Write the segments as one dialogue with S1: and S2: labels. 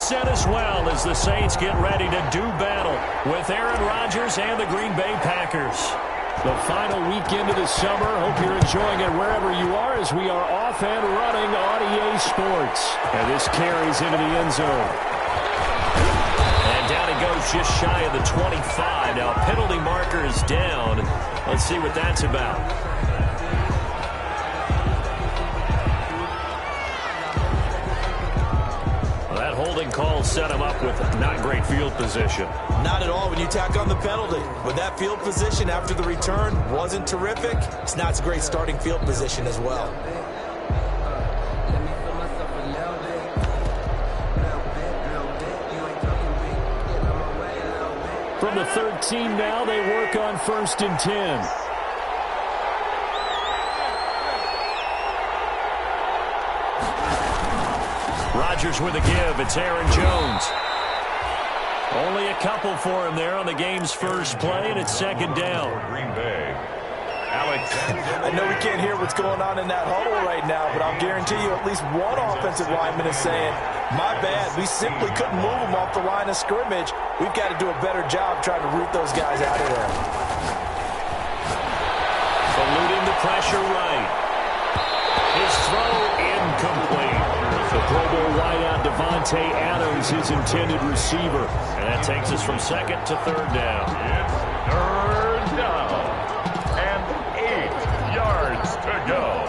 S1: set as well as the Saints get ready to do battle with Aaron Rodgers and the Green Bay Packers. The final weekend of the summer. Hope you're enjoying it wherever you are as we are off and running on EA Sports. And this carries into the end zone. And down he goes just shy of the 25. Now penalty marker is down. Let's see what that's about. That holding call set him up with not great field position.
S2: Not at all when you tack on the penalty. With that field position after the return wasn't terrific, it's not a great starting field position as well.
S1: From the 13 now, they work on 1st and 10. Rodgers with a give. It's Aaron Jones. Only a couple for him there on the game's first play, and it's 2nd down.
S3: Green Bay. Alex.
S2: I know we can't hear what's going on in that huddle right now, but I'll guarantee you at least one offensive lineman is saying, my bad, we simply couldn't move them off the line of scrimmage. We've got to do a better job trying to root those guys out of there.
S1: Eluding the pressure right. His throw incomplete. The Pro Bowl wideout Devontae Adams, his intended receiver. And that takes us from 2nd to 3rd down.
S3: It's 3rd down. And 8 yards to go.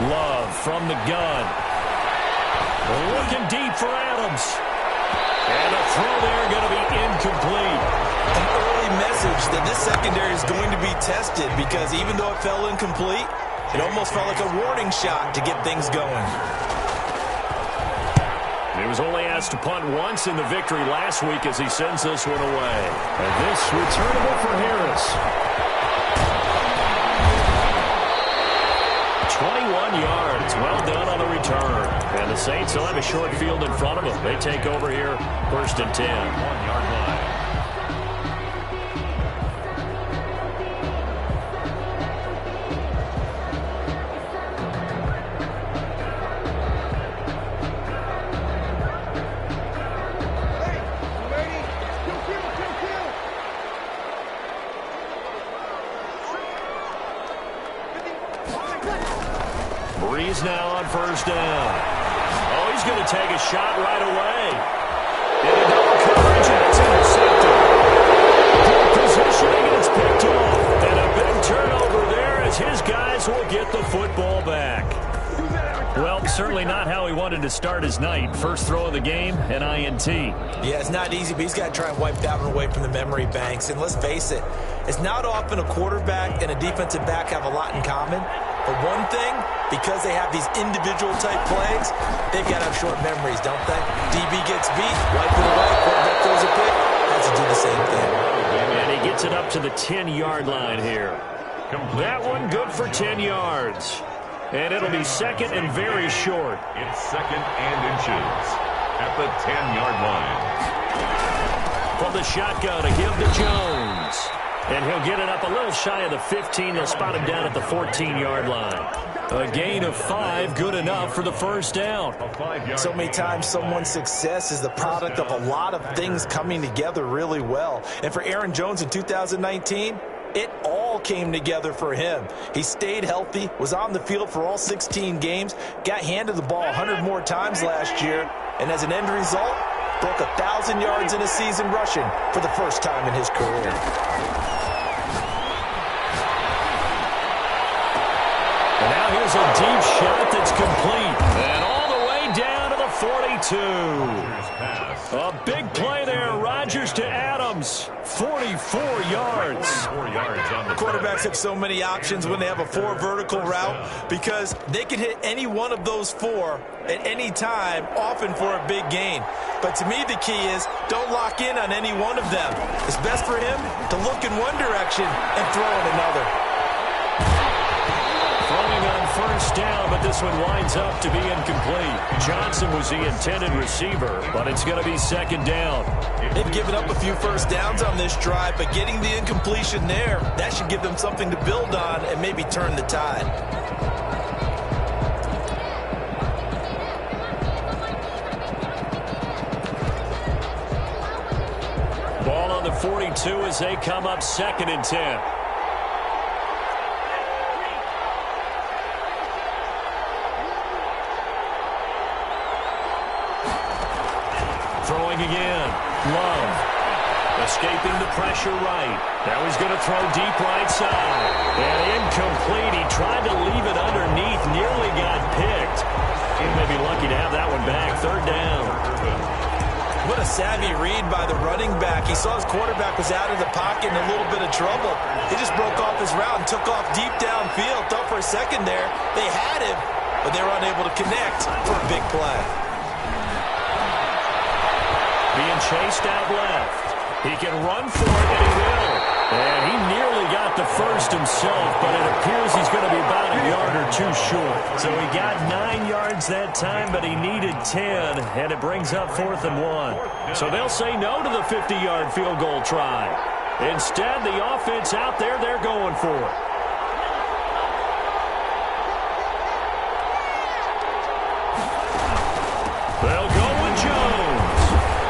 S1: Love from the gun. Looking deep for Adams. And a throw there going to be incomplete.
S2: An early message that this secondary is going to be tested because even though it fell incomplete, it almost felt like a warning shot to get things going.
S1: He was only asked to punt once in the victory last week as he sends this one away. And this returnable for Harris. 21 yards. Well done on the return. And the Saints will have a short field in front of them. They take over here, 1st and 10.
S3: 1-yard line.
S1: Breeze now on 1st down. Oh, he's going to take a shot right away. Into double coverage, and it's intercepted. Good positioning, and it's picked off. And a big turnover there as his guys will get the football back. Well, certainly not how he wanted to start his night. First throw of the game, an INT.
S2: Yeah, it's not easy, but he's got to try and wipe that one away from the memory banks. And let's face it, it's not often a quarterback and a defensive back have a lot in common. But one thing, because they have these individual type plays, they've got to have short memories, don't they? DB gets beat, wipe it away, quarterback throws a pick, has to do the same thing.
S1: And he gets it up to the 10-yard line here. That one good for 10 yards. And it'll be 2nd and very short.
S3: It's 2nd and inches at the 10-yard line.
S1: From the shotgun, a give to Jones. And he'll get it up a little shy of the 15. They'll spot him down at the 14-yard line. A gain of 5, good enough for the 1st down.
S2: So many times someone's success is the product of a lot of things coming together really well. And for Aaron Jones in 2019, it all came together for him. He stayed healthy, was on the field for all 16 games, got handed the ball 100 more times last year, and as an end result, broke 1,000 yards in a season rushing for the first time in his career.
S1: And now here's a deep shot that's complete. And all the way down to the 42. A big play there. Rodgers to Adams. 44 yards.
S2: Quarterbacks have so many options when they have a 4 vertical route because they can hit any one of those 4 at any time, often for a big gain. But to me, the key is don't lock in on any one of them. It's best for him to look in one direction and throw in another.
S1: Throwing on this one winds up to be incomplete. Johnson was the intended receiver, but it's going to be second down.
S2: They've given up a few first downs on this drive, but getting the incompletion there, that should give them something to build on and maybe turn the tide.
S1: Ball on the 42 as they come up 2nd and 10. Throwing again. Love. Escaping the pressure right. Now he's going to throw deep right side. And incomplete. He tried to leave it underneath. Nearly got picked. He may be lucky to have that one back. 3rd down.
S2: What a savvy read by the running back. He saw his quarterback was out of the pocket in a little bit of trouble. He just broke off his route and took off deep downfield. Thought for a second there they had him, but they were unable to connect for a big play.
S1: Being chased out left. He can run for it, and he will. And he nearly got the first himself, but it appears he's going to be about a yard or two short. So he got 9 yards that time, but he needed 10, and it brings up 4th and 1. So they'll say no to the 50-yard field goal try. Instead, the offense out there, they're going for it. They'll go with Jones.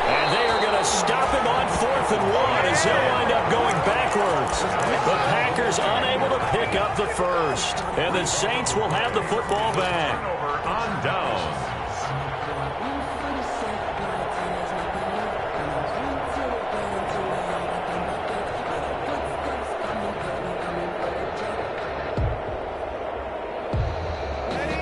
S1: And they are going to stop him on 4th and 1 as they'll wind up going backwards. The Packers unable to pick up the first. And the Saints will have the football back.
S3: On downs.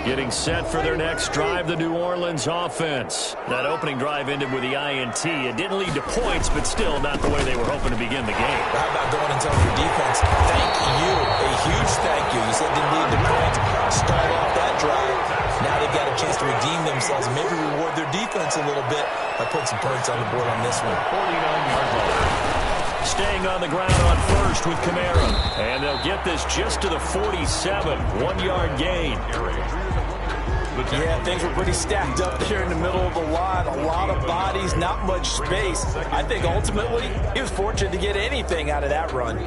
S1: Getting set for their next drive, the New Orleans offense. That opening drive ended with the INT. It didn't lead to points, but still not the way they were hoping to begin the game.
S2: How about going and telling your defense, thank you, a huge thank you. You said didn't lead to points. Start off that drive. Now they've got a chance to redeem themselves and maybe reward their defense a little bit by putting some points on the board on this one.
S3: 49-yard line.
S1: Staying on the ground on first with Kamara. And they'll get this just to the 47. 1-yard gain.
S2: Yeah, things were pretty stacked up there in the middle of the line. A lot of bodies, not much space. I think ultimately he was fortunate to get anything out of that run.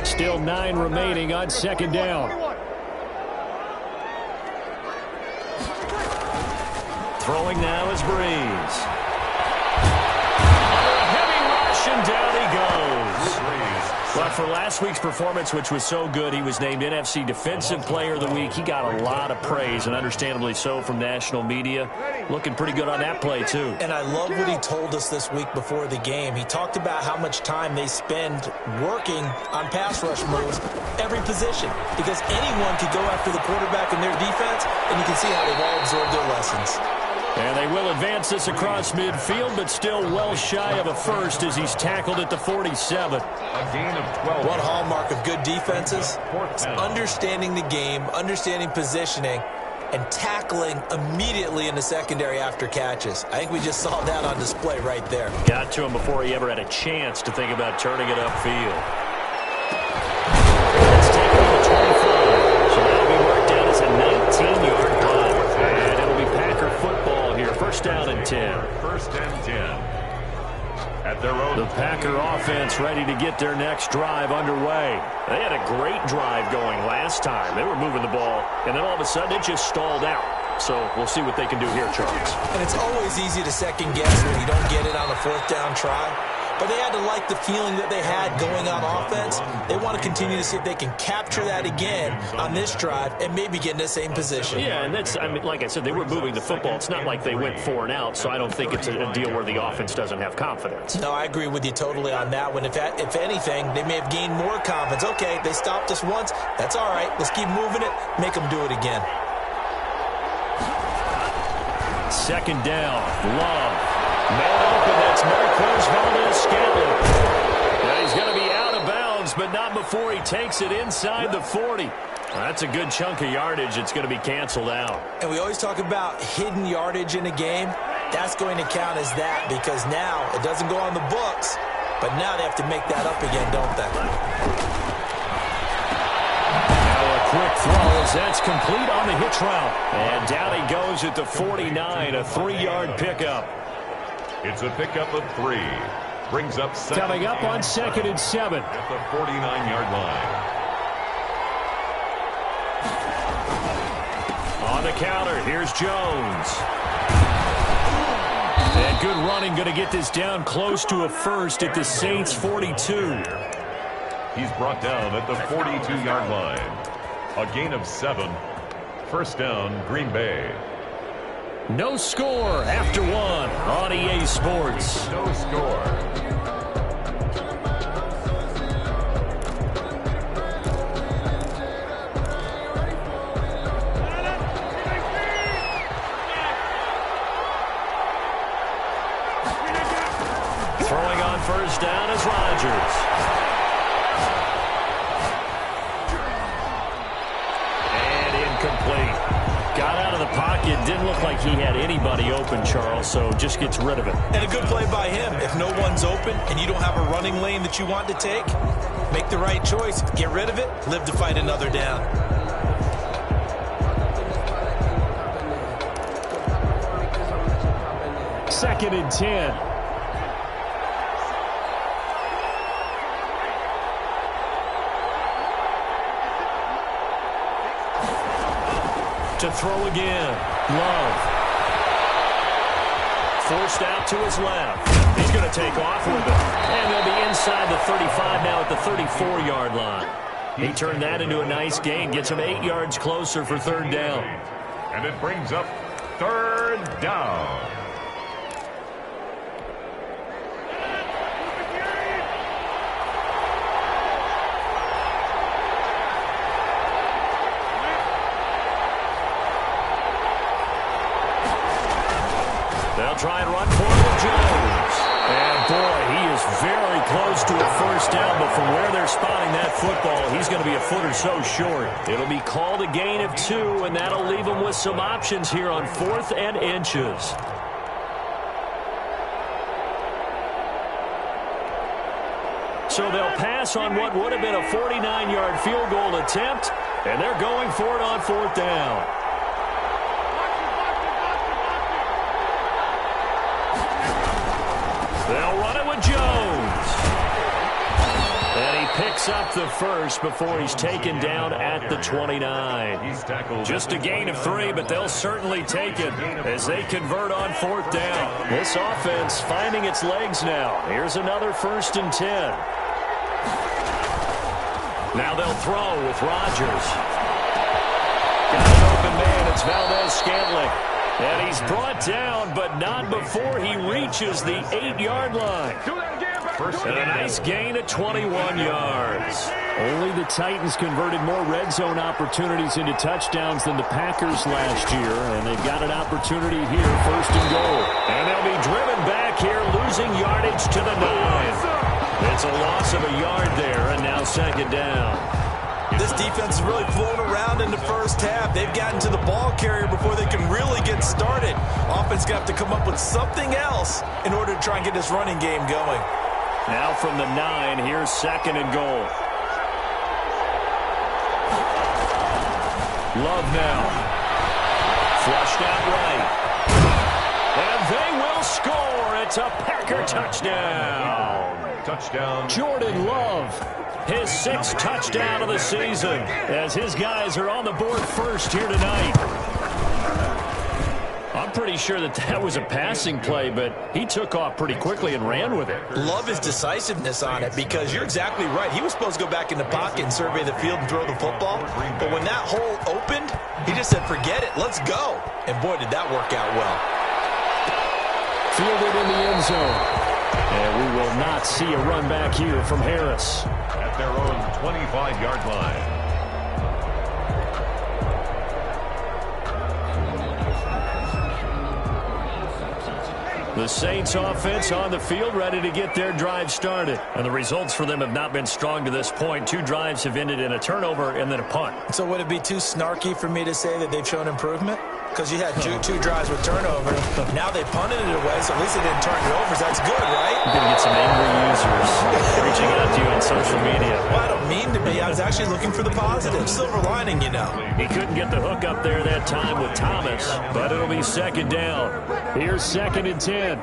S1: Still 9 remaining on 2nd down. Throwing now is Breeze. Heavy rush and down he goes. But for last week's performance, which was so good, he was named NFC Defensive Player of the Week. He got a lot of praise, and understandably so, from national media. Looking pretty good on that play, too.
S2: And I love what he told us this week before the game. He talked about how much time they spend working on pass rush moves, every position, because anyone could go after the quarterback and their defense, and you can see how they've all absorbed their lessons.
S1: And they will advance this across midfield, but still well shy of a first as he's tackled at the 47.
S3: A gain of 12.
S2: One hallmark of good defenses is understanding the game, understanding positioning, and tackling immediately in the secondary after catches. I think we just saw that on display right there.
S1: Got to him before he ever had a chance to think about turning it upfield. It's taken to the 25. So that'll be marked down as a 19-yard punt. And it'll be Packer football here. 1st down and 10.
S3: 1st and 10. At their own.
S1: The Packer offense ready to get their next drive underway. They had a great drive going last time. They were moving the ball, and then all of a sudden it just stalled out. So we'll see what they can do here, Charles.
S2: And it's always easy to second guess when you don't get it on a 4th down try. But they had to like the feeling that they had going on offense. They want to continue to see if they can capture that again on this drive and maybe get in the same position.
S1: Yeah, and that's, I mean, like I said, they were moving the football. It's not like they went 4 and out, so I don't think it's a deal where the offense doesn't have confidence.
S2: No, I agree with you totally on that one. If anything, they may have gained more confidence. Okay, they stopped us once. That's all right. Let's keep moving it. Make them do it again.
S1: 2nd down. Love. Man open, that's Marquez Valdez-Scantling. Now he's going to be out of bounds, but not before he takes it inside the 40. That's a good chunk of yardage. It's going to be canceled out.
S2: And we always talk about hidden yardage in a game. That's going to count as that because now it doesn't go on the books, but now they have to make that up again, don't they?
S1: Now a quick throw as that's complete on the hitch route. And down he goes at the 49, a 3-yard pickup.
S3: It's a pickup of 3. Brings up second.
S1: Coming up on 2nd and 7.
S3: At the 49-yard line.
S1: On the counter, here's Jones. And good running, going to get this down close to a first at the Saints' 42.
S3: He's brought down at the 42-yard line. A gain of 7. First down, Green Bay.
S1: No score after 1 on EA Sports.
S3: No score.
S1: Throwing on first down is Rodgers. And incomplete. Got out of the pocket. Didn't look like he had anybody open, Charles, so just gets rid of it.
S2: And a good play by him. If no one's open and you don't have a running lane that you want to take, make the right choice. Get rid of it. Live to fight another down.
S1: Second and 10. To throw again. Love. Forced out to his left. He's going to take off with it. And they'll be inside the 35 now at the 34-yard line. He turned that into a nice gain. Gets him 8 yards closer for 3rd down.
S3: And it brings up 3rd down.
S1: They'll try and run for it with Jones. And, boy, he is very close to a first down, but from where they're spotting that football, he's going to be a foot or so short. It'll be called a gain of 2, and that'll leave him with some options here on 4th and inches. So they'll pass on what would have been a 49-yard field goal attempt, and they're going for it on 4th down. They'll run it with Jones. And he picks up the first before he's taken down at the 29. Just a gain of 3, but they'll certainly take it as they convert on 4th down. This offense finding its legs now. Here's another 1st and 10. Now they'll throw with Rodgers. Got an open man. It's Valdez-Scantling. And he's brought down, but not before he reaches the 8-yard line. And a nice gain at 21 yards. Only the Titans converted more red zone opportunities into touchdowns than the Packers last year, and they've got an opportunity here, 1st and goal. And they'll be driven back here, losing yardage to the 9. It's a loss of a yard there, and now 2nd down.
S2: This defense is really flown around in the first half. They've gotten to the ball carrier before they can really get started. Offense got to come up with something else in order to try and get this running game going.
S1: Now from the 9, here's 2nd and goal. Love now. Flushed out right. And they will score. It's a Packer touchdown.
S3: Touchdown.
S1: Jordan Love. His 6th touchdown of the season as his guys are on the board first here tonight. I'm pretty sure that was a passing play, but he took off pretty quickly and ran with it.
S2: Love his decisiveness on it because you're exactly right. He was supposed to go back in the pocket and survey the field and throw the football. But when that hole opened, he just said, forget it, let's go. And boy, did that work out well.
S1: Fielded in the end zone. And we will not see a run back here from Harris.
S3: At their own 25-yard line.
S1: The Saints offense on the field ready to get their drive started. And the results for them have not been strong to this point. 2 drives have ended in a turnover and then a punt.
S2: So would it be too snarky for me to say that they've shown improvement? because you had two drives with turnover. Now they punted it away, so at least they didn't turn it over. So that's good, right?
S1: You're going to get some angry users reaching out to you on social media.
S2: Well, I don't mean to be. I was actually looking for the positive. Silver lining, you know.
S1: He couldn't get the hook up there that time with Thomas, but it'll be second down. Here's 2nd and 10.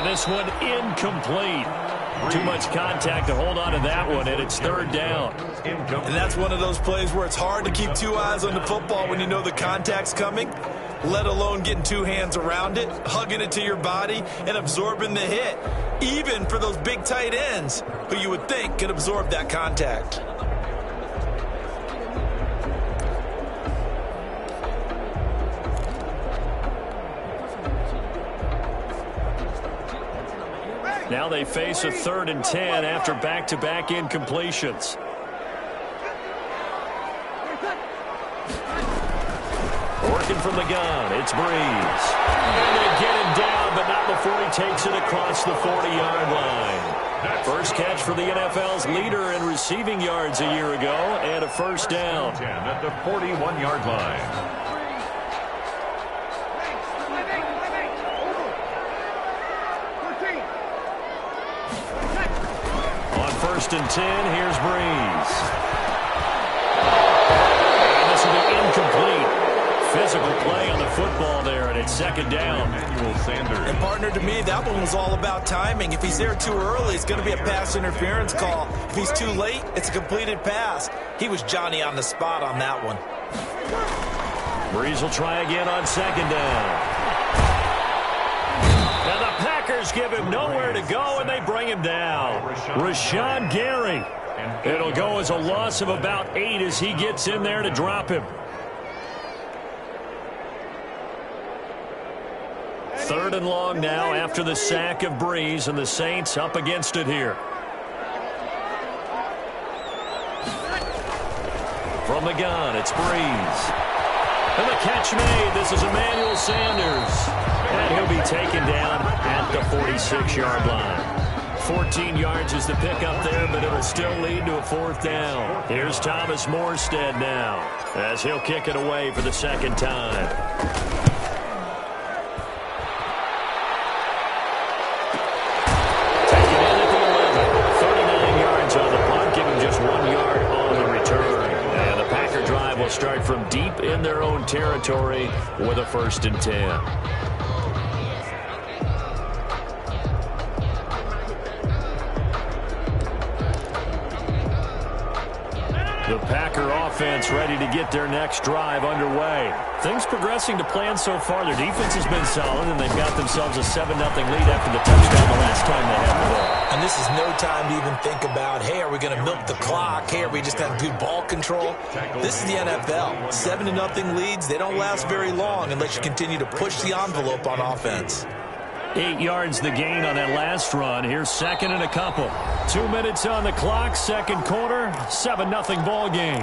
S1: This one incomplete. Too much contact to hold on to that one, and it's 3rd down.
S2: And that's one of those plays where it's hard to keep 2 eyes on the football when you know the contact's coming, let alone getting 2 hands around it, hugging it to your body, and absorbing the hit, even for those big tight ends who you would think could absorb that contact.
S1: Now they face a 3rd and 10 after back-to-back incompletions. Working from the gun, it's Breeze. And they get him down, but not before he takes it across the 40-yard line. First catch for the NFL's leader in receiving yards a year ago, and a first down.
S3: 10 at the 41-yard line.
S1: First and 10, here's Breeze. And this will be incomplete. Physical play on the football there, and it's 2nd down.
S2: And partner, to me, that one was all about timing. If he's there too early, it's going to be a pass interference call. If he's too late, it's a completed pass. He was Johnny on the spot on that one.
S1: Breeze will try again on 2nd down. And the Packers give him nowhere to go, and they bring him down. Rashawn Gary. It'll go as a loss of about 8 as he gets in there to drop him. 3rd and long now after the sack of Breeze, and the Saints up against it here. From the gun, it's Breeze. And the catch made. This is Emmanuel Sanders. And he'll be taken down at the 46-yard line. 14 yards is the pickup there, but it'll still lead to a 4th down. Here's Thomas Morstead now, as he'll kick it away for the 2nd time. Taken in at the 11. 39 yards on the punt, give him just 1 yard on the return. And the Packer drive will start from deep in their own territory with a 1st and 10. The Packer offense ready to get their next drive underway. Things progressing to plan so far. Their defense has been solid, and they've got themselves a 7-0 lead after the touchdown the last time they had the ball.
S2: And this is no time to even think about, hey, are we going to milk the clock? Hey, are we just have good ball control? This is the NFL. 7-0 leads, they don't last very long unless you continue to push the envelope on offense.
S1: 8 yards the gain on that last run. Here's 2nd and a couple. 2 minutes on the clock, 2nd quarter, 7-0 ball game.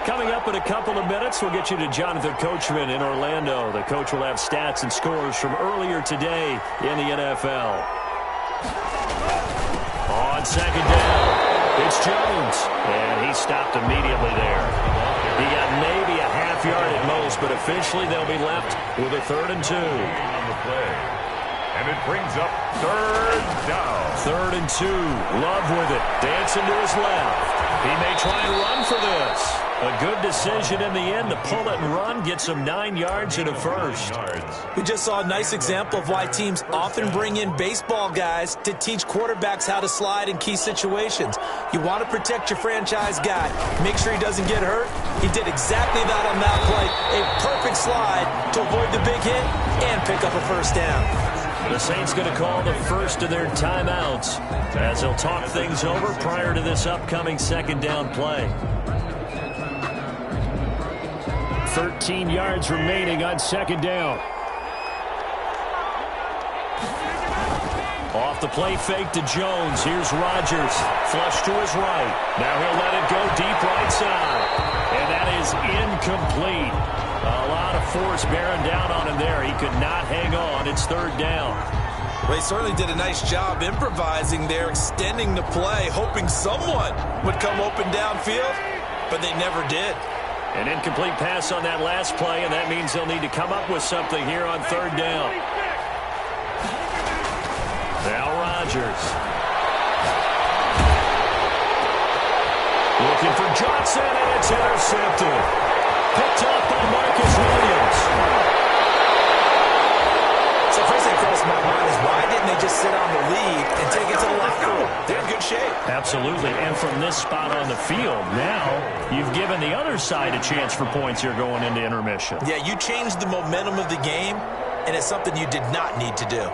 S1: Coming up in a couple of minutes, we'll get you to Jonathan Coachman in Orlando. The coach will have stats and scores from earlier today in the NFL. On 2nd down, it's Jones, and he stopped immediately there. He got maybe a half yard at most, but officially they'll be left with a 3rd and 2.
S3: On the play. And it brings up 3rd down.
S1: 3rd and 2. Love with it. Dancing to his left. He may try and run for this. A good decision in the end to pull it and run, get some 9 yards and a first.
S2: We just saw a nice example of why teams often bring in baseball guys to teach quarterbacks how to slide in key situations. You want to protect your franchise guy. Make sure he doesn't get hurt. He did exactly that on that play. A perfect slide to avoid the big hit and pick up a first down.
S1: The Saints going to call the first of their timeouts as they'll talk things over prior to this upcoming 2nd down play. 13 yards remaining on 2nd down. Off the play fake to Jones. Here's Rodgers. Flush to his right. Now he'll let it go deep right side. And that is incomplete. A lot of force bearing down on him there. He could not hang on. It's third down.
S2: Well, he certainly did a nice job improvising there, extending the play, hoping someone would come open downfield, but they never did.
S1: An incomplete pass on that last play, and that means they'll need to come up with something here on third down. Now Rodgers. Looking for Johnson, and it's intercepted. Picked up by Marcus Williams.
S2: So first thing across my mind is, why didn't they just sit on the lead and take it to the locker room? They're in good shape.
S1: Absolutely, and from this spot on the field, now you've given the other side a chance for points here going into intermission.
S2: Yeah, you changed the momentum of the game, and it's something you did not need to do.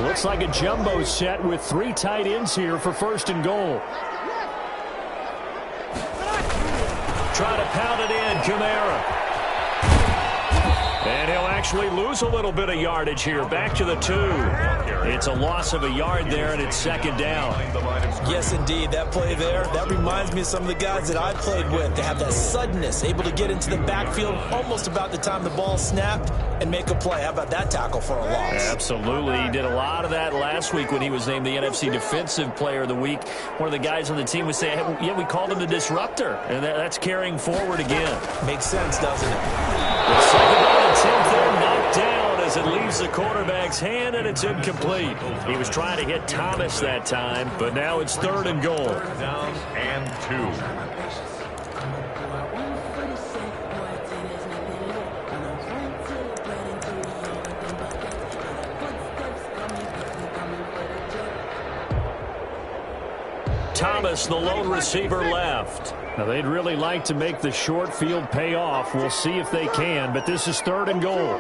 S1: Looks like a jumbo set with 3 tight ends here for first and goal. Try to pound it in, Kamara. And he'll actually lose a little bit of yardage here. Back to the 2. It's a loss of a yard there, and it's second down.
S2: Yes, indeed. That play there, that reminds me of some of the guys that I played with. They have that suddenness, able to get into the backfield almost about the time the ball snapped and make a play. How about that tackle for a loss?
S1: Absolutely. He did a lot of that last week when he was named the NFC Defensive Player of the Week. One of the guys on the team would say, hey, yeah, we called him the disruptor. And that's carrying forward again.
S2: Makes sense, doesn't it?
S1: The second down and 10 there, knocked down as it leaves the quarterback's hand, and it's incomplete. He was trying to hit Thomas that time, but now it's third and goal.
S3: Down and 2.
S1: Thomas, the lone receiver, left. Now, they'd really like to make the short field pay off. We'll see if they can, but this is third and goal.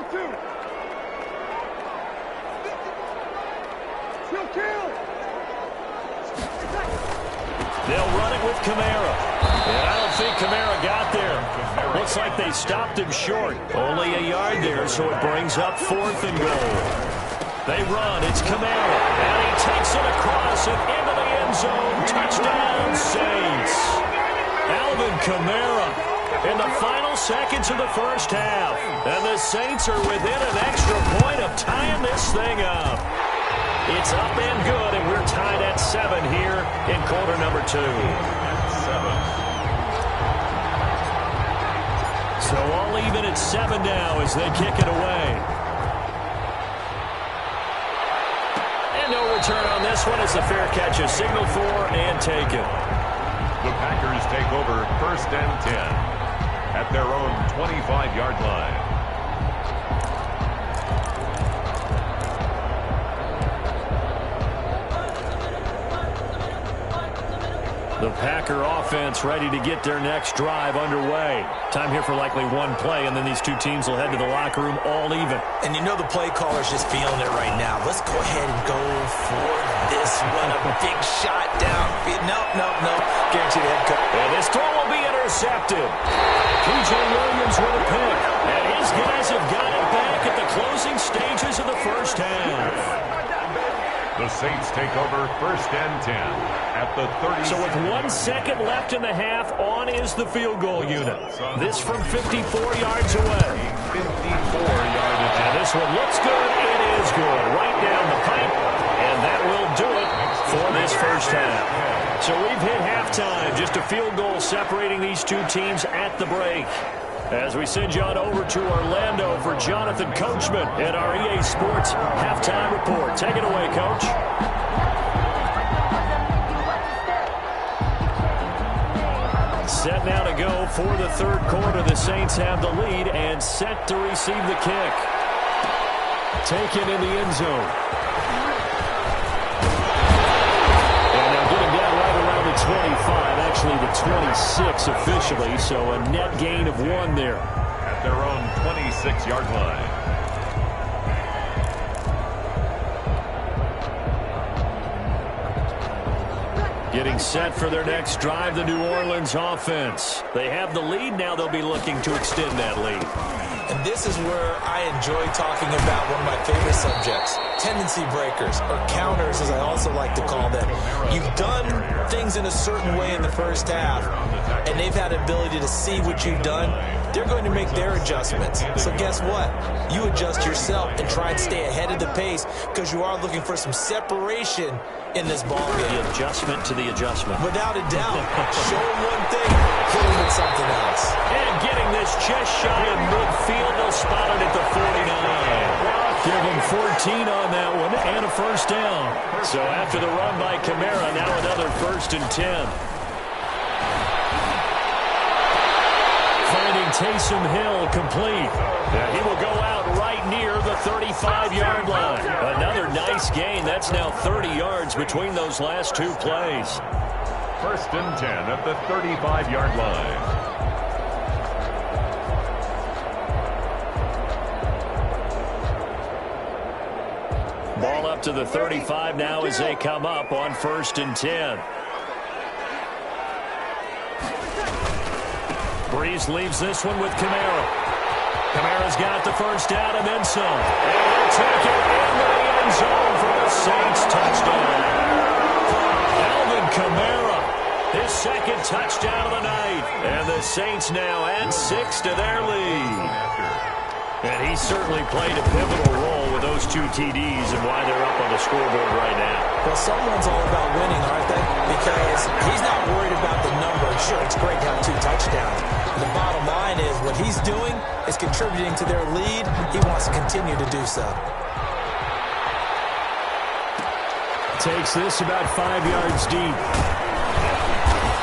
S1: They'll run it with Kamara. And I don't think Kamara got there. Looks like they stopped him short. Only a yard there, so it brings up fourth and goal. They run. It's Kamara. And he takes it across and into the end zone. Touchdown, Saints. Alvin Kamara in the final seconds of the first half. And the Saints are within an extra point of tying this thing up. It's up and good, and we're tied at 7 here in quarter number 2.
S3: 7.
S1: So all even at 7 now as they kick it away. And no return on this one as the fair catch is signaled for and taken.
S3: The Packers take over first and 10 at their own 25-yard line.
S1: The Packer offense ready to get their next drive underway. Time here for likely one play, and then these two teams will head to the locker room all even.
S2: And you know the play caller's just feeling it right now. Let's go ahead and go for this one. A big shot downfield. No. Guaranteed head coach.
S1: And this throw will be intercepted. P.J. Williams with a pick. And his guys have got it back at the closing stages of the first half.
S3: The Saints take over first and 10 at the 30.
S1: So with 1 second left in the half, on is the field goal unit. This from 54 yards away.
S3: 54 yardage.
S1: And this one looks good. It is good. Right down the pipe. And that will do it for this first half. So we've hit halftime. Just a field goal separating these two teams at the break. As we send you on over to Orlando for Jonathan Coachman at our EA Sports Halftime Report. Take it away, Coach. Set now to go for the third quarter. The Saints have the lead and set to receive the kick. Taken in the end zone. And now getting down right around the 25, actually the 26 officially, so a net gain of 1 there.
S3: At their own 26-yard line.
S1: Getting set for their next drive, the New Orleans offense. They have the lead. Now they'll be looking to extend that lead.
S2: And this is where I enjoy talking about one of my favorite subjects, tendency breakers, or counters as I also like to call them. You've done things in a certain way in the first half, and they've had the ability to see what you've done. They're going to make their adjustments. So guess what? You adjust yourself and try and stay ahead of the pace because you are looking for some separation in this ball game.
S1: The adjustment to the adjustment.
S2: Without a doubt. Show them one thing, hit them with something else.
S1: And getting this just shy of midfield, they'll spot it at the 49. Give them 14 on that one and a first down. So after the run by Kamara, now another 1st and 10. Finding Taysom Hill complete. He will go out right near the 35-yard line. Another nice gain. That's now 30 yards between those last two plays.
S3: 1st and 10 at the 35-yard line.
S1: Ball up to the 35 now as they come up on 1st and 10. Breeze leaves this one with Kamara. Kamara's got the first down and then some. And he'll take it into the end zone for the Saints touchdown. Alvin Kamara, his 2nd touchdown of the night. And the Saints now add 6 to their lead. And he certainly played a pivotal role with those 2 TDs and why they're up on the scoreboard right now.
S2: Well, someone's all about winning, aren't they? Because he's not worried about the number. Sure, it's great to have 2 touchdowns. The bottom line is what he's doing is contributing to their lead. He wants to continue to do so.
S1: Takes this about 5 yards deep.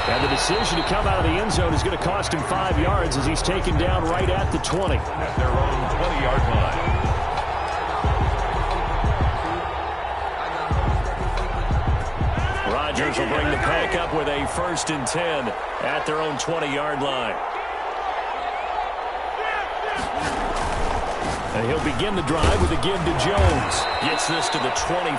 S1: And the decision to come out of the end zone is going to cost him 5 yards as he's taken down right at the 20.
S3: At their own 20-yard line.
S1: Rodgers will bring the pack up with a 1st and 10 at their own 20-yard line. And he'll begin the drive with a give to Jones. Gets this to the 24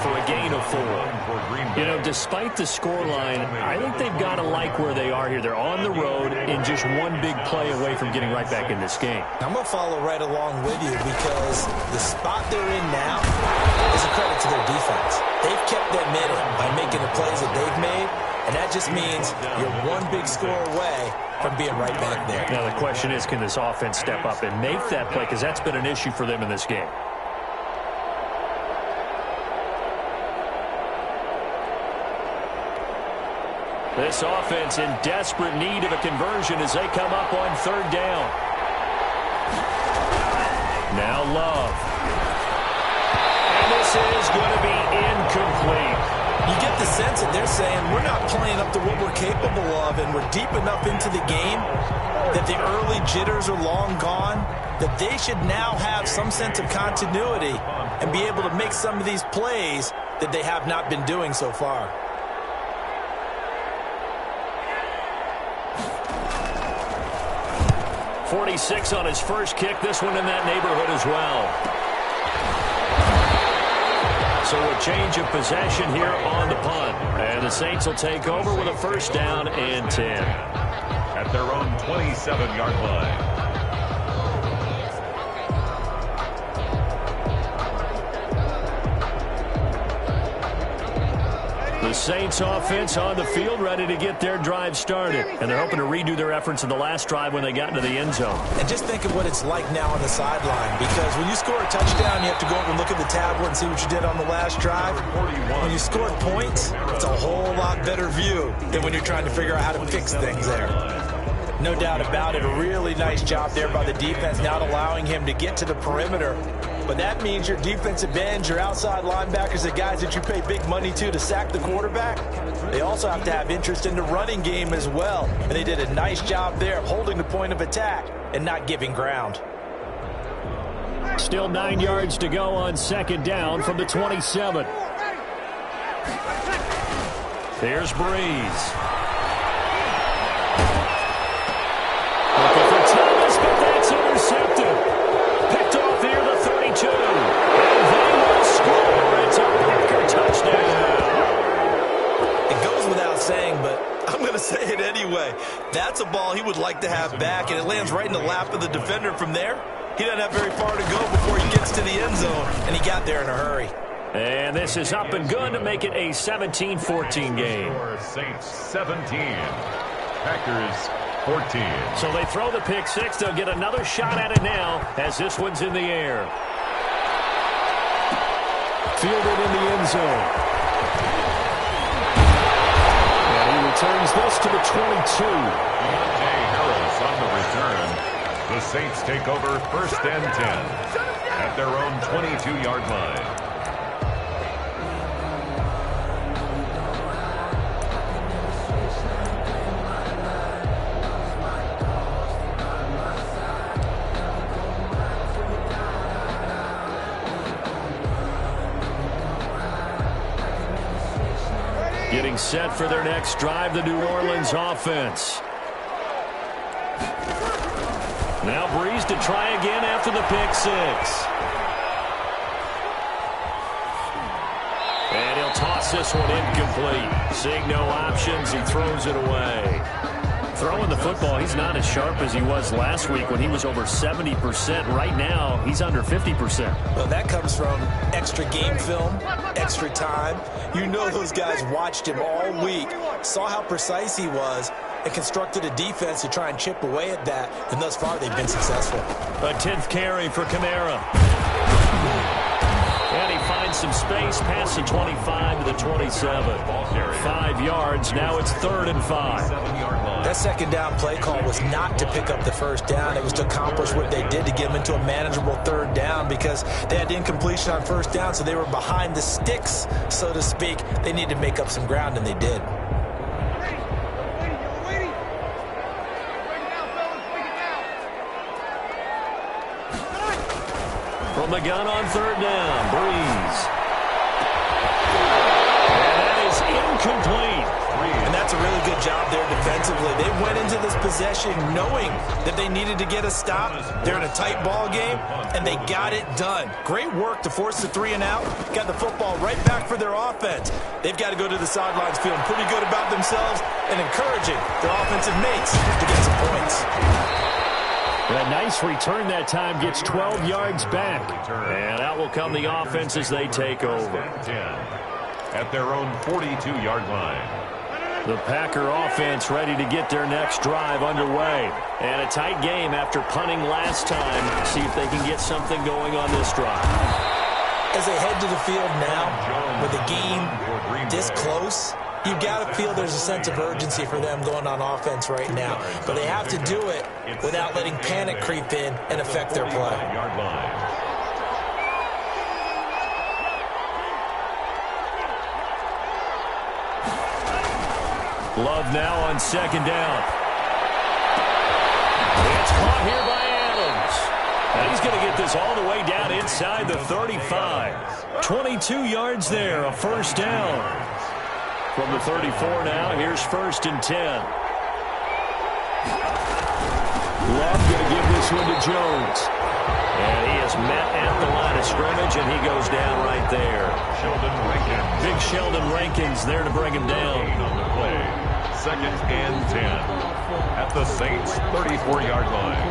S1: for a gain of 4. You know, despite the scoreline, I think they've got to like where they are here. They're on the road and just one big play away from getting right back in this game.
S2: I'm going to follow right along with you because the spot they're in now is a credit to their defense. They've kept them in it by making the plays that they've made, and that just means you're one big score away from being right back there.
S1: Now the question is, can this offense step up and make that play? Because that's been an issue for them in this game. This offense in desperate need of a conversion as they come up on 3rd down. Now Love. And this is going to be incomplete.
S2: You get the sense that they're saying we're not playing up to what we're capable of, and we're deep enough into the game that the early jitters are long gone, that they should now have some sense of continuity and be able to make some of these plays that they have not been doing so far.
S1: .46 on his first kick. This one in that neighborhood as well. So a change of possession here on the punt. And the Saints will take over with a 1st down and 10.
S3: At their own 27-yard line.
S1: The Saints offense on the field ready to get their drive started. And they're hoping to redo their efforts in the last drive when they got into the end zone.
S2: And just think of what it's like now on the sideline, because when you score a touchdown, you have to go over and look at the tablet and see what you did on the last drive. When you scored points, it's a whole lot better view than when you're trying to figure out how to fix things there. No doubt about it, a really nice job there by the defense, not allowing him to get to the perimeter. But that means your defensive ends, your outside linebackers, the guys that you pay big money to sack the quarterback, they also have to have interest in the running game as well. And they did a nice job there of holding the point of attack and not giving ground.
S1: Still 9 yards to go on 2nd down from the 27. There's Breeze. Looking for Thomas, but that's intercepted. Picked off near the 32. And they will score. It's a Parker touchdown.
S2: It goes That's a ball he would like to have back, and it lands right in the lap of the defender from there. He doesn't have very far to go before he gets to the end zone, and he got there in a hurry.
S1: And this is up and good to make it a 17-14 game.
S3: Saints 17, Packers 14.
S1: So they throw the pick six. They'll get another shot at it now as this one's in the air. Fielded in the end zone. And he returns this to the 22.
S3: Deontay Harris on the return. The Saints take over 1st and 10 at their own 22-yard line.
S1: Getting set for their next drive, the New Orleans offense. Now Breeze to try again after the pick six. And he'll toss this one incomplete. Seeing no options, he throws it away. Throwing the football, he's not as sharp as he was last week when he was over 70%. Right now, he's under 50%.
S2: Well, that comes from extra game film, extra time. You know those guys watched him all week, saw how precise he was, and constructed a defense to try and chip away at that. And thus far, they've been successful.
S1: A 10th carry for Kamara. And he finds some space past the 25 to the 27. 5 yards. Now it's 3rd and 5.
S2: That second down play call was not to pick up the first down. It was to accomplish what they did to get them into a manageable 3rd down because they had incompletion on 1st down, so they were behind the sticks, so to speak. They needed to make up some ground, and they did.
S1: From the gun on 3rd down, Breeze. And that is incomplete.
S2: And that's a really good job there defensively. They went into this possession knowing that they needed to get a stop. They're in a tight ball game, and they got it done. Great work to force the 3 and out. Got the football right back for their offense. They've got to go to the sidelines feeling pretty good about themselves and encouraging their offensive mates to get some points.
S1: A nice return that time, gets 12 yards back. And out will come the offense as they take over.
S3: At their own 42-yard line.
S1: The Packer offense ready to get their next drive underway. And a tight game after punting last time. See if they can get something going on this drive.
S2: As they head to the field now, with the game this close, you've got to feel there's a sense of urgency for them going on offense right now. But they have to do it without letting panic creep in and affect their play.
S1: Love now on 2nd down. It's caught here by Adams. And he's going to get this all the way down inside the 35. 22 yards there, a 1st down. From the 34 now, here's 1st and 10. Love going to give this one to Jones. And he is met at the line of scrimmage, and he goes down right there. Big Sheldon Rankins there to bring him down.
S3: On the play. 2nd and 10 at the Saints' 34-yard line.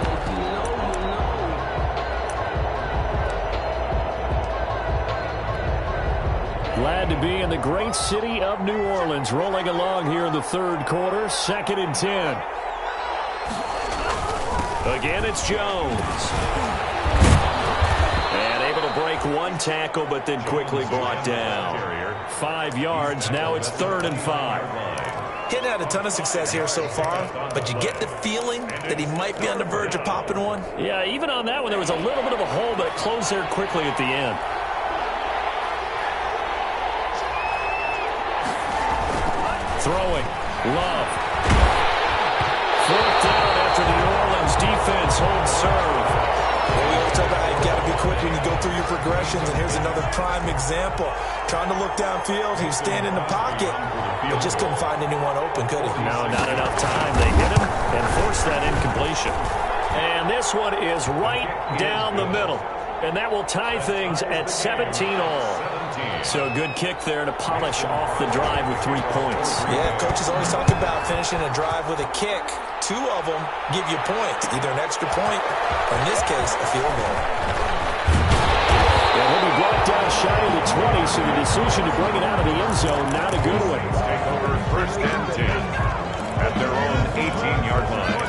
S1: Glad to be in the great city of New Orleans, rolling along here in the 3rd quarter. 2nd and 10. Again, it's Jones. And able to break one tackle, but then quickly brought down. 5 yards. Now it's 3rd and 5.
S2: Hadn't had a ton of success here so far, but you get the feeling that he might be on the verge of popping one.
S1: Yeah, even on that one, there was a little bit of a hole, but it closed there quickly at the end. Throwing. Love. 4th down after the New Orleans defense holds serve.
S2: Well, we always talk about how you've got to be quick when you go through your progressions, and here's another prime example. Trying to look downfield, he was standing in the pocket, but just couldn't find anyone open, could he?
S1: No, not enough time. They hit him and forced that incompletion. And this one is right down the middle. And that will tie things at 17 all. So a good kick there to polish off the drive with 3 points.
S2: Yeah, coaches always talk about finishing a drive with a kick. 2 of them give you points, either an extra point or, in this case, a field goal.
S1: And he'll be brought down shy of the 20, so the decision to bring it out of the end zone, not a good one.
S3: Take over first and 10 at their own 18-yard line.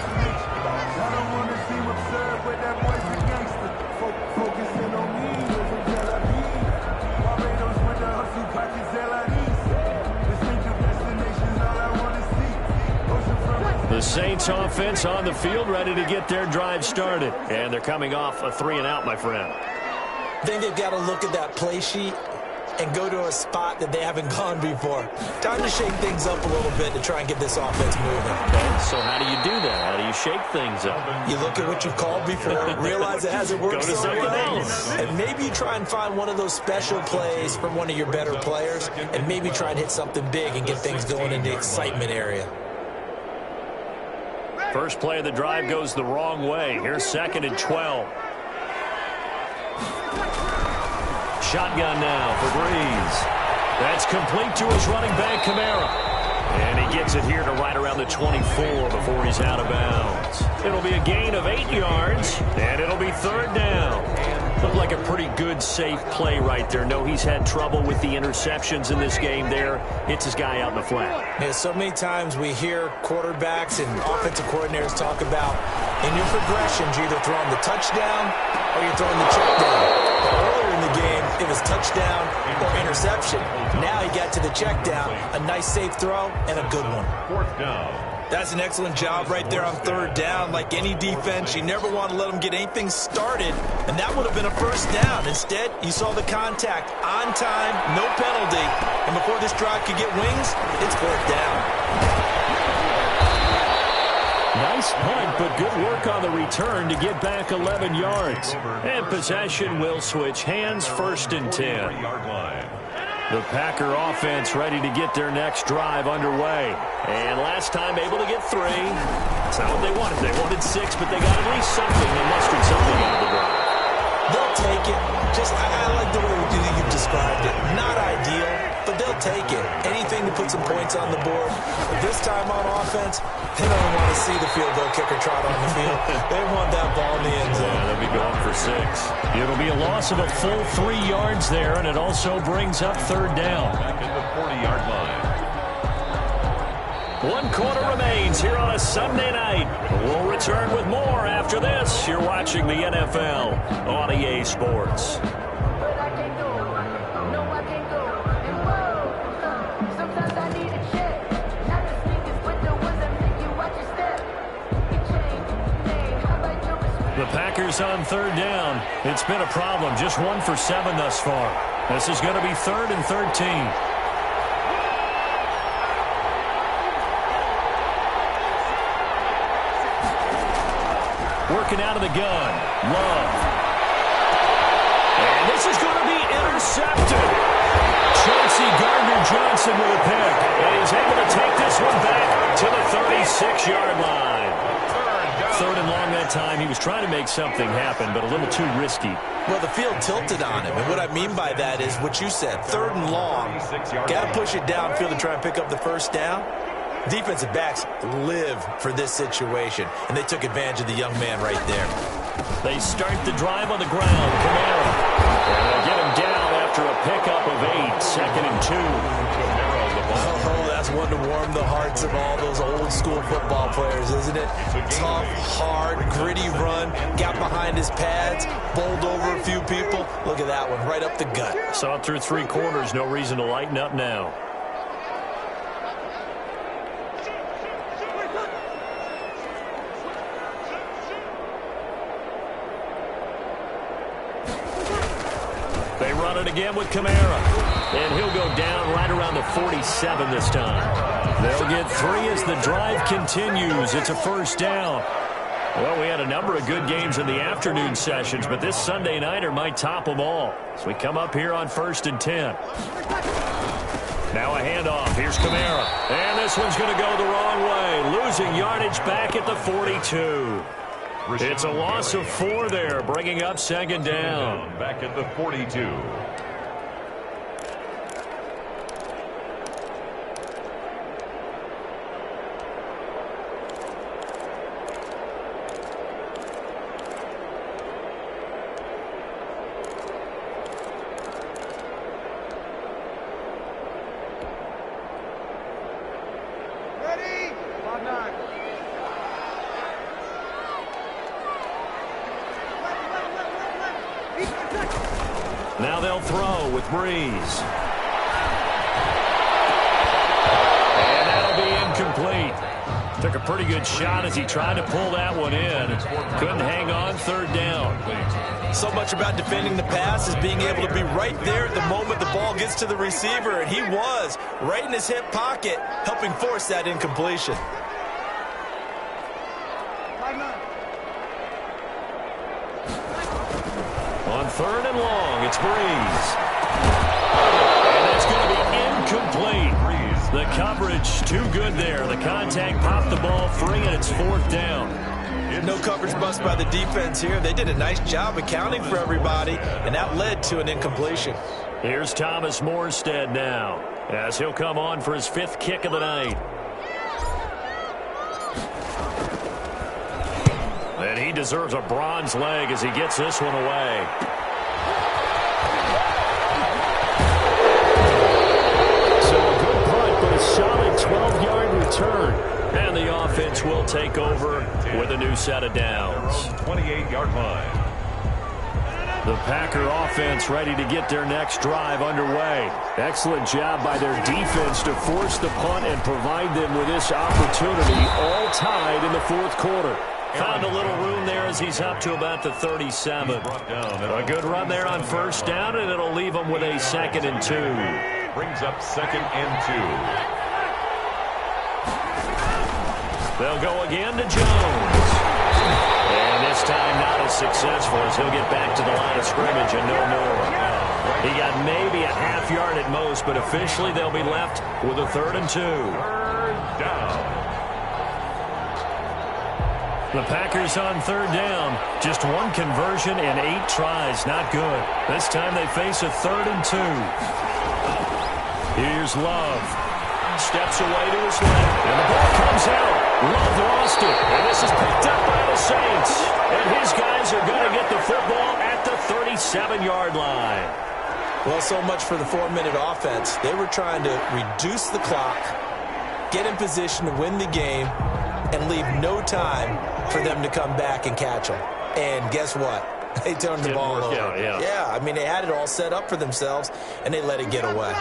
S1: The Saints offense on the field, ready to get their drive started. And they're coming off a 3-and-out, my friend.
S2: I think they've got to look at that play sheet and go to a spot that they haven't gone before. Time to shake things up a little bit to try and get this offense moving.
S1: Okay, so how do you do that? How do you shake things up?
S2: You look at what you've called before, realize it hasn't worked
S1: Go to
S2: so
S1: something
S2: well,
S1: else.
S2: and maybe you try and find one of those special plays from one of your better players, and maybe try and hit something big and get things going in the excitement area.
S1: First play of the drive goes the wrong way. Here's 2nd and 12. Shotgun now for Breeze. That's complete to his running back, Kamara. And he gets it here to right around the 24 before he's out of bounds. It'll be a gain of 8 yards, and it'll be 3rd down. Looked like a pretty good, safe play right there. No, he's had trouble with the interceptions in this game there. Hits his guy out in the flat.
S2: Yeah, so many times we hear quarterbacks and offensive coordinators talk about in your progressions, you're either throwing the touchdown or you're throwing the check down. But earlier in the game, it was touchdown or interception. Now he got to the check down, a nice safe throw, and a good one.
S3: 4th down.
S2: That's an excellent job right there on 3rd down. Like any defense, you never want to let them get anything started, and that would have been a 1st down. Instead, you saw the contact on time, no penalty, and before this drive could get wings, it's 4th down.
S1: Nice punt, but good work on the return to get back 11 yards. And possession will switch hands, 1st and 10. The Packer offense ready to get their next drive underway. And last time able to get 3. That's not what they wanted. They wanted 6, but they got at least something. They mustered something out of the drive.
S2: They'll take it. I like the way you've described it. Not ideal, but they'll take it. Anything to put some points on the board. But this time on offense, they don't want to see the field goal kicker trot on the field. They want that ball in the end zone.
S1: Yeah, they'll be going for 6. It'll be a loss of a full 3 yards there, and it also brings up 3rd down.
S3: Back at the 40-yard line.
S1: 1 quarter remains here on a Sunday night. We'll return with more after this. You're watching the NFL on EA Sports. The Packers on 3rd down. It's been a problem. Just 1 for 7 thus far. This is going to be 3rd and 13. Working out of the gun. Love. And this is going to be intercepted. Chauncey Gardner-Johnson with a pick. And he's able to take this one back to the 36-yard line. 3rd and long that time. He was trying to make something happen, but a little too risky.
S2: Well, the field tilted on him, and what I mean by that is what you said. 3rd and long. Got to push it downfield to try and pick up the 1st down. Defensive backs live for this situation, and they took advantage of the young man right there.
S1: They start the drive on the ground. Kamara. And they'll get him down after a pickup of 8. 2nd and 2.
S2: Oh, that's one to warm the hearts of all those old-school football players, isn't it? Tough, hard, gritty run. Got behind his pads, bowled over a few people. Look at that one, right up the gut.
S1: Saw it through 3 quarters. No reason to lighten up now. They run it again with Kamara. And he'll go down right around the 47 this time. They'll get 3 as the drive continues. It's a 1st down. Well, we had a number of good games in the afternoon sessions, but this Sunday nighter might top them all. So we come up here on 1st and 10. Now a handoff. Here's Kamara. And this one's going to go the wrong way. Losing yardage back at the 42. It's a loss of 4 there, bringing up 2nd down.
S3: Back at the 42.
S1: Now they'll throw with Breeze. And that'll be incomplete. Took a pretty good shot as he tried to pull that one in. Couldn't hang on, third down.
S2: So much about defending the pass is being able to be right there at the moment the ball gets to the receiver, and he was right in his hip pocket, helping force that incompletion.
S1: On third and long, it's Breeze. And it's going to be incomplete. The coverage too good there. The contact popped the ball free, and it's fourth down.
S2: No coverage bust by the defense here. They did a nice job accounting for everybody, and that led to an incompletion.
S1: Here's Thomas Morstead now, as he'll come on for his fifth kick of the night. And he deserves a bronze leg as he gets this one away. So a good punt, but a solid 12-yard return. And the offense will take over with a new set of downs.
S3: 28-yard line.
S1: The Packer offense ready to get their next drive underway. Excellent job by their defense to force the punt and provide them with this opportunity, all tied in the fourth quarter. Found a little room there as he's up to about the 37. A good run there on first down, and it'll leave him with a 2nd and 2.
S3: Brings up 2nd and 2.
S1: They'll go again to Jones. And this time not as successful as he'll get back to the line of scrimmage and no more. He got maybe a half yard at most, but officially they'll be left with a 3rd and 2.
S3: Third down.
S1: The Packers on third down. Just one conversion and 8 tries. Not good. This time they face a 3rd and 2. Here's Love. Steps away to his left. And the ball comes out. Love lost it. And this is picked up by the Saints. And his guys are going to get the football at the 37-yard line.
S2: Well, so much for the 4-minute offense. They were trying to reduce the clock, get in position to win the game, and leave no time for them to come back and catch them. And guess what? They turned the ball over. Yeah, I mean, they had it all set up for themselves, and they let it get away.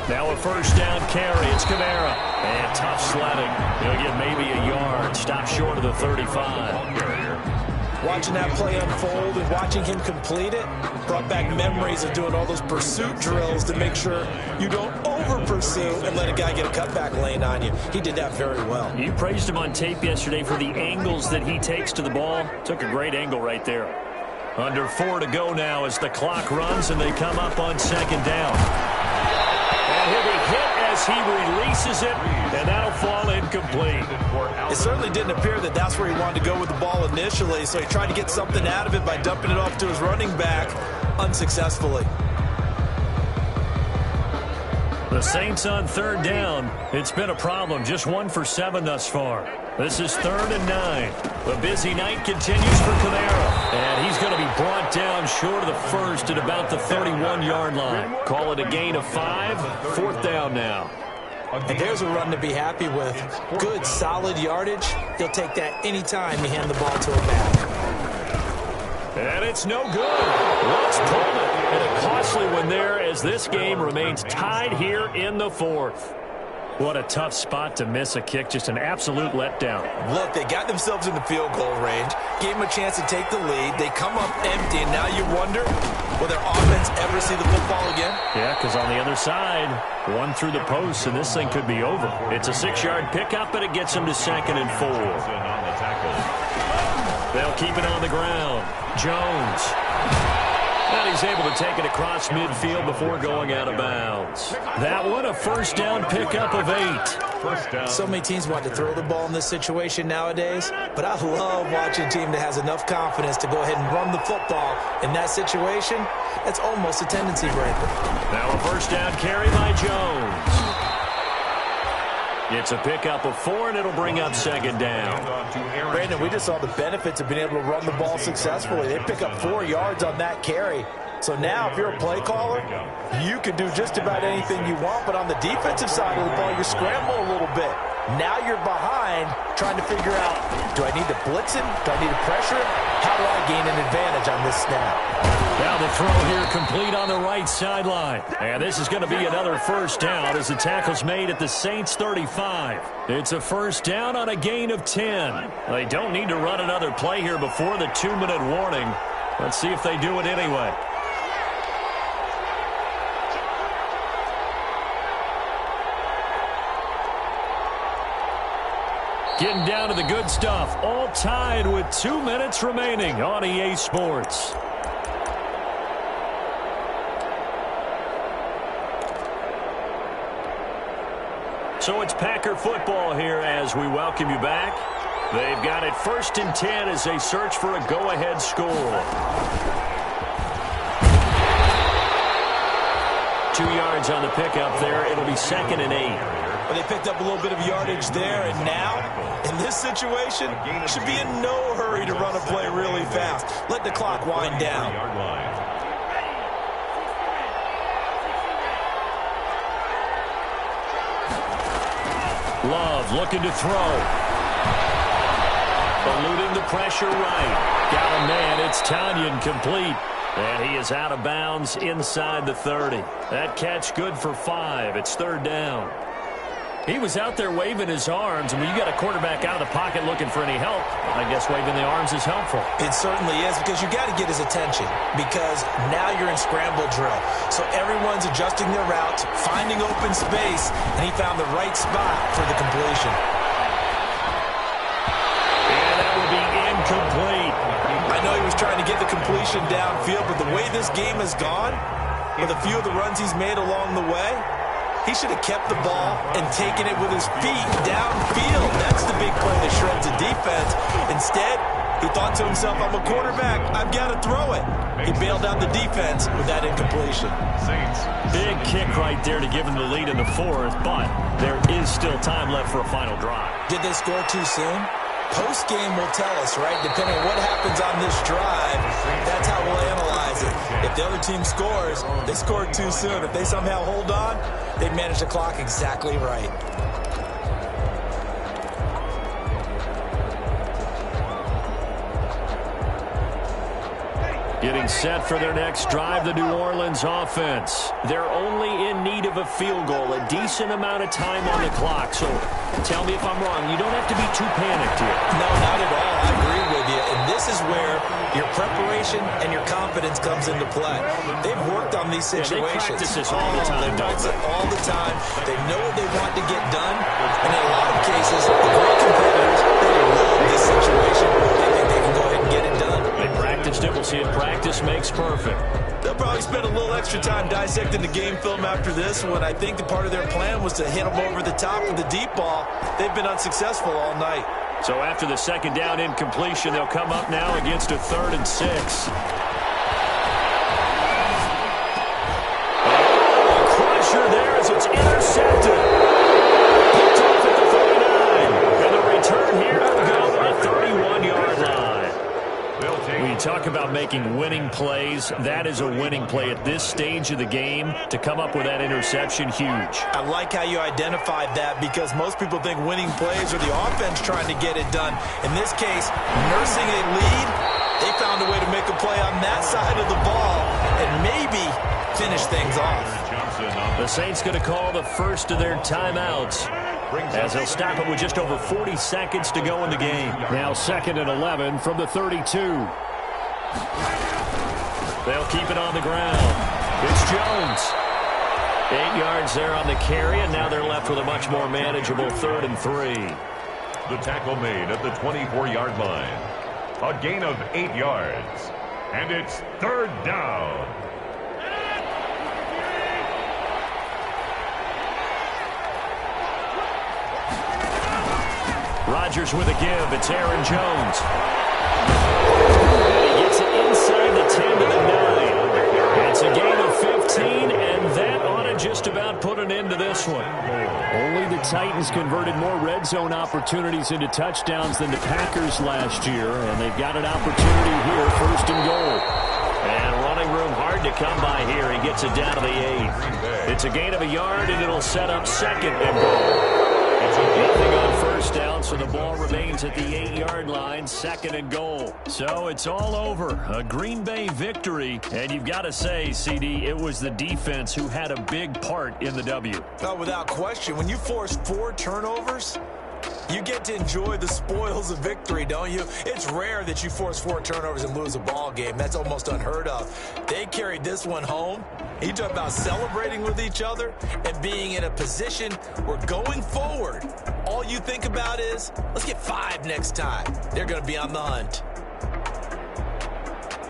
S1: Now a first down carry. It's Kamara. And tough sledding. He'll get maybe a yard. Stop short of the 35.
S2: Watching that play unfold and watching him complete it brought back memories of doing all those pursuit drills to make sure you don't over-pursue and let a guy get a cutback lane on you. He did that very well.
S1: You praised him on tape yesterday for the angles that he takes to the ball. Took a great angle right there. Under 4 to go now as the clock runs and they come up on 2nd down. And he'll be hit as he releases it, and that'll fall incomplete.
S2: It certainly didn't appear that that's where he wanted to go with the ball initially, so he tried to get something out of it by dumping it off to his running back unsuccessfully.
S1: The Saints on third down. It's been a problem. Just 1 for 7 thus far. This is 3rd and 9. The busy night continues for Kamara. And he's going to be brought down short of the first at about the 31-yard line. Call it a gain of 5. 4th down now.
S2: And there's a run to be happy with. Good, solid yardage. He'll take that anytime you hand the ball to a back.
S1: And it's no good. Let's pull it. And a costly one there as this game remains tied here in the 4th. What a tough spot to miss a kick. Just an absolute letdown.
S2: Look, they got themselves in the field goal range, gave them a chance to take the lead. They come up empty, and now you wonder, will their offense ever see the football again?
S1: Yeah, because on the other side, one through the post, and this thing could be over. It's a 6-yard pickup, but it gets them to 2nd and 4. They'll keep it on the ground. Jones. And he's able to take it across midfield before going out of bounds. That one, a first down pickup of 8.
S2: So many teams want to throw the ball in this situation nowadays, but I love watching a team that has enough confidence to go ahead and run the football. In that situation, that's almost a tendency breaker.
S1: Now a first down carry by Jones. It's a pickup of 4, and it'll bring up 2nd down.
S2: Brandon, we just saw the benefits of being able to run the ball successfully. They pick up 4 yards on that carry. So now, if you're a play caller, you can do just about anything you want. But on the defensive side of the ball, you scramble a little bit. Now you're behind, trying to figure out, do I need to blitz him? Do I need to pressure him? How do I gain an advantage on this snap?
S1: Now the throw here complete on the right sideline. And this is going to be another first down as the tackle's made at the Saints 35. It's a first down on a gain of 10. They don't need to run another play here before the 2-minute warning. Let's see if they do it anyway. Getting down to the good stuff. All tied with 2 minutes remaining on EA Sports. So it's Packer football here as we welcome you back. They've got it 1st and 10 as they search for a go-ahead score. 2 yards on the pickup there. It'll be 2nd and 8.
S2: But they picked up a little bit of yardage there, and now, in this situation, should be in no hurry to run a play really fast. Let the clock wind down.
S1: Love looking to throw. Eluding the pressure right. Got a man. It's Tanyan complete. And he is out of bounds inside the 30. That catch good for 5. It's 3rd down. He was out there waving his arms. I mean, you got a quarterback out of the pocket looking for any help. I guess waving the arms is helpful.
S2: It certainly is, because you got to get his attention, because now you're in scramble drill. So everyone's adjusting their routes, finding open space, and he found the right spot for the completion.
S1: And that will be incomplete.
S2: I know he was trying to get the completion downfield, but the way this game has gone, with a few of the runs he's made along the way, he should have kept the ball and taken it with his feet downfield. That's the big play that shreds the defense. Instead, he thought to himself, I'm a quarterback, I've got to throw it. He bailed out the defense with that incompletion.
S1: Big kick right there to give him the lead in the 4th, but there is still time left for a final drive.
S2: Did they score too soon? Post-game will tell us, right? Depending on what happens on this drive, that's how we'll analyze it. If the other team scores, they scored too soon. If they somehow hold on, they manage the clock exactly right.
S1: Getting set for their next drive, the New Orleans offense. They're only in need of a field goal, a decent amount of time on the clock. So tell me if I'm wrong. You don't have to be too panicked here.
S2: No, not at all. I agree with you. And this is where your preparation and your confidence comes into play. They've worked on these situations.
S1: They practice this all the time.
S2: They practice it all the time. They know what they want to get done. And in a lot of cases, the great competitors, they love this situation. They think they can go ahead and get it done.
S1: They practiced it. We'll see it. Practice makes perfect.
S2: They'll probably spend a little extra time dissecting the game film after this one. I think the part of their plan was to hit them over the top with the deep ball. They've been unsuccessful all night.
S1: So after the 2nd down incompletion, they'll come up now against a 3rd and 6. A crusher there as it's intercepted. Picked off at the 39. And the return here will go to the 31-yard line. When you talk about making winning plays, that is a winning play at this stage of the game. To come up with that interception, huge.
S2: I like how you identified that, because most people think winning plays are the offense trying to get it done. In this case, nursing a lead, they found a way to make a play on that side of the ball and maybe finish things off.
S1: The Saints going to call the first of their timeouts, as they'll stop it with just over 40 seconds to go in the game. Now 2nd and 11 from the 32. They'll keep it on the ground. It's Jones. 8 yards there on the carry, and now they're left with a much more manageable 3rd and 3.
S3: The tackle made at the 24-yard line. A gain of 8 yards. And it's 3rd down.
S1: Rodgers with a give. It's Aaron Jones. And he gets it inside the 10 to the 9. It's a gain of 15, and that ought to just about put an end to this one. Only the Titans converted more red zone opportunities into touchdowns than the Packers last year, and they've got an opportunity here, 1st and goal. And running room hard to come by here. He gets it down to the 8. It's a gain of a yard, and it'll set up 2nd and goal.
S3: It's a
S1: Nothing on first down, so the ball remains at the 8-yard line, 2nd and goal. So it's all over. A Green Bay victory. And you've got to say, CD, it was the defense who had a big part in the W.
S2: Oh, without question. When you force 4 turnovers, you get to enjoy the spoils of victory, don't you? It's rare that you force 4 turnovers and lose a ball game. That's almost unheard of. They carried this one home. You talk about celebrating with each other and being in a position where going forward, all you think about is, let's get 5 next time. They're going to be on the hunt.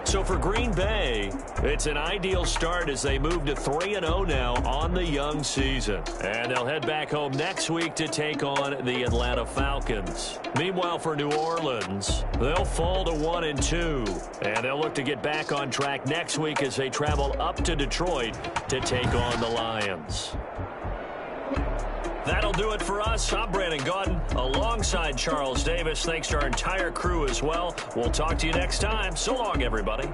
S1: So for Green Bay, it's an ideal start as they move to 3-0 now on the young season. And they'll head back home next week to take on the Atlanta Falcons. Meanwhile, for New Orleans, they'll fall to 1-2. And they'll look to get back on track next week as they travel up to Detroit to take on the Lions. That'll do it for us. I'm Brandon Gaudin alongside Charles Davis. Thanks to our entire crew as well. We'll talk to you next time. So long, everybody.